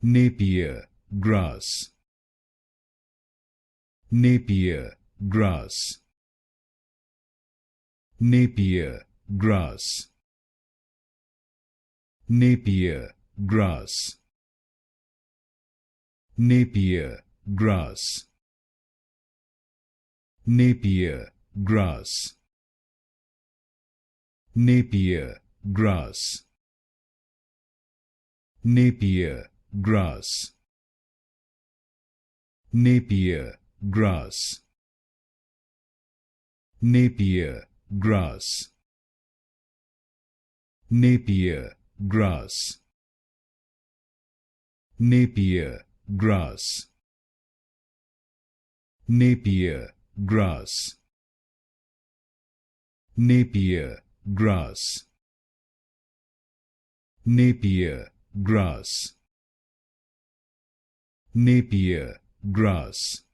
Napier grass. Napier grass. Napier grass. Napier grass. Napier grass. Napier grass. Napier grass. Napier grass. Napier grass. Napier grass. Napier grass. Napier grass. Napier grass. Napier grass. Napier grass. Napier grass.